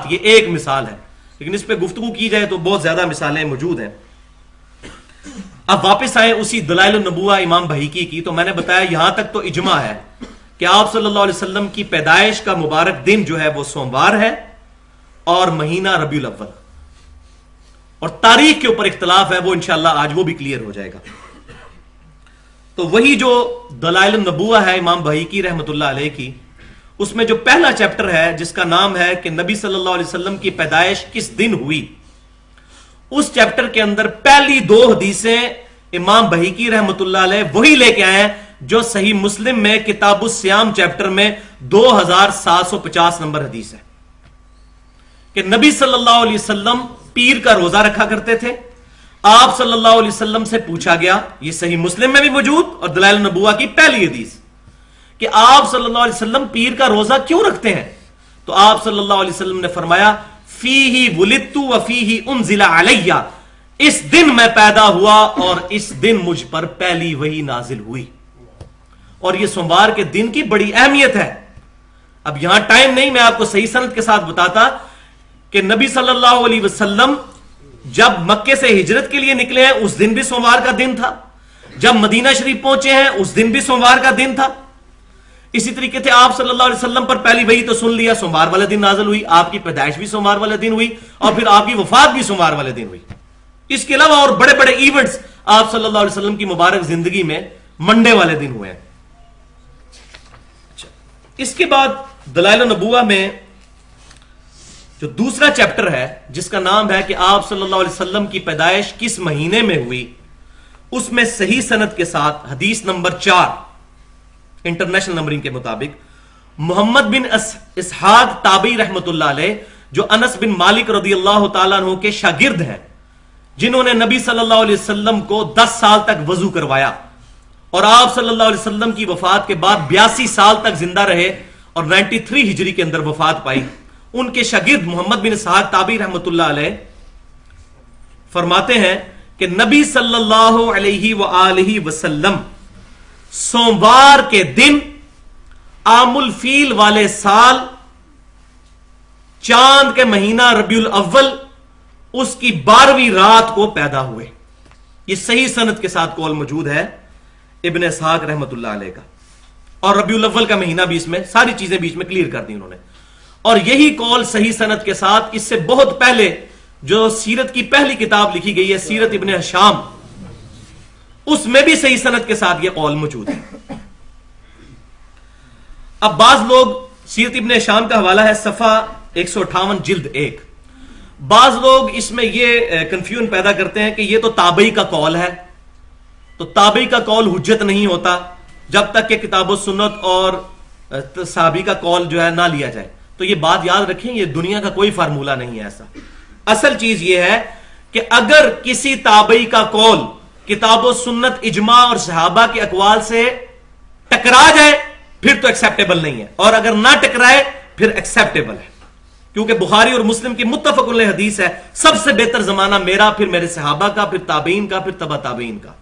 یہ ایک مثال ہے، لیکن اس پہ گفتگو کی جائے تو بہت زیادہ مثالیں موجود ہیں۔ اب واپس آئیں اسی دلائل النبوہ امام بہیقی کی، تو میں نے بتایا یہاں تک تو اجماع ہے کہ آپ صلی اللہ علیہ وسلم کی پیدائش کا مبارک دن جو ہے وہ سوموار ہے اور مہینہ ربیع الاول، اور تاریخ کے اوپر اختلاف ہے، وہ انشاءاللہ آج وہ بھی کلیئر ہو جائے گا۔ تو وہی جو دلائل النبوہ ہے امام بہیقی رحمۃ اللہ علیہ کی، اس میں جو پہلا چیپٹر ہے جس کا نام ہے کہ نبی صلی اللہ علیہ وسلم کی پیدائش کس دن ہوئی، اس چیپٹر کے اندر پہلی دو حدیثیں امام بہیقی رحمۃ اللہ علیہ وہی لے کے آئے ہیں جو صحیح مسلم میں کتاب الصیام چیپٹر میں 2750 نمبر حدیث ہے، کہ نبی صلی اللہ علیہ وسلم پیر کا روزہ رکھا کرتے تھے۔ آپ صلی اللہ علیہ وسلم سے پوچھا گیا، یہ صحیح مسلم میں بھی موجود اور دلائل النبوہ کی پہلی حدیث، کہ آپ صلی اللہ علیہ وسلم پیر کا روزہ کیوں رکھتے ہیں؟ تو آپ صلی اللہ علیہ وسلم نے فرمایا فیہ ولدت وفیہ انزل علی، اس دن میں پیدا ہوا اور اس دن مجھ پر پہلی وحی نازل ہوئی۔ اور یہ سوموار کے دن کی بڑی اہمیت ہے۔ اب یہاں ٹائم نہیں، میں آپ کو صحیح سند کے ساتھ بتاتا کہ نبی صلی اللہ علیہ وسلم جب مکے سے ہجرت کے لیے نکلے ہیں اس دن بھی سوموار کا دن تھا، جب مدینہ شریف پہنچے ہیں اس دن بھی سوموار کا دن تھا۔ اسی طریقے سے آپ صلی اللہ علیہ وسلم پر پہلی وحی تو سن لیا، سوموار والے دن نازل ہوئی، آپ کی پیدائش بھی سوموار والے دن ہوئی، اور پھر آپ کی وفات بھی سوموار والے دن ہوئی۔ اس کے علاوہ اور بڑے بڑے ایونٹس آپ صلی اللہ علیہ وسلم کی مبارک زندگی میں منڈے والے دن ہوئے ہیں۔ اس کے بعد دلائل النبوہ میں جو دوسرا چیپٹر ہے جس کا نام ہے کہ آپ صلی اللہ علیہ وسلم کی پیدائش کس مہینے میں ہوئی، اس میں صحیح سند کے ساتھ حدیث نمبر 4 انٹرنیشنل نمبرنگ کے مطابق محمد بن اسحاق تابعی رحمت اللہ علیہ، جو انس بن مالک رضی اللہ تعالیٰ عنہ کے شاگرد ہیں، جنہوں نے نبی صلی اللہ علیہ وسلم کو 10 سال تک وضو کروایا اور آپ صلی اللہ علیہ وسلم کی وفات کے بعد 82 سال تک زندہ رہے اور 93 ہجری کے اندر وفات پائی، ان کے شاگرد محمد بن اسحاق تابعی رحمت اللہ علیہ فرماتے ہیں کہ نبی صلی اللہ علیہ وآلہ وسلم سوموار کے دن عام الفیل والے سال چاند کے مہینہ ربیع الاول اس کی 12ویں رات کو پیدا ہوئے۔ یہ صحیح سند کے ساتھ قول موجود ہے ابن اسحاق رحمت اللہ علیہ کا، اور ربیع الاول کا مہینہ بھی اس میں، ساری چیزیں بیچ میں کلیئر کر دی انہوں نے۔ اور یہی قول صحیح سند کے ساتھ اس سے بہت پہلے جو سیرت کی پہلی کتاب لکھی گئی ہے سیرت ابن ہشام، اس میں بھی صحیح سند کے ساتھ یہ قول موجود ہے۔ اب بعض لوگ سیرت ابن ہشام کا حوالہ ہے صفحہ 158 جلد 1، بعض لوگ اس میں یہ کنفیوژن پیدا کرتے ہیں کہ یہ تو تابعی کا قول ہے، تو تابعی کا قول حجت نہیں ہوتا جب تک کہ کتاب و سنت اور صحابی کا قول جو ہے نہ لیا جائے۔ تو یہ بات یاد رکھیں، یہ دنیا کا کوئی فارمولہ نہیں ہے ایسا۔ اصل چیز یہ ہے کہ اگر کسی تابعی کا قول کتاب و سنت اجماع اور صحابہ کے اقوال سے ٹکرا جائے پھر تو ایکسیپٹیبل نہیں ہے، اور اگر نہ ٹکرائے پھر ایکسیپٹیبل ہے، کیونکہ بخاری اور مسلم کی متفق علیہ حدیث ہے، سب سے بہتر زمانہ میرا، پھر میرے صحابہ کا، پھر تابعین کا، پھر تبع تابعین کا۔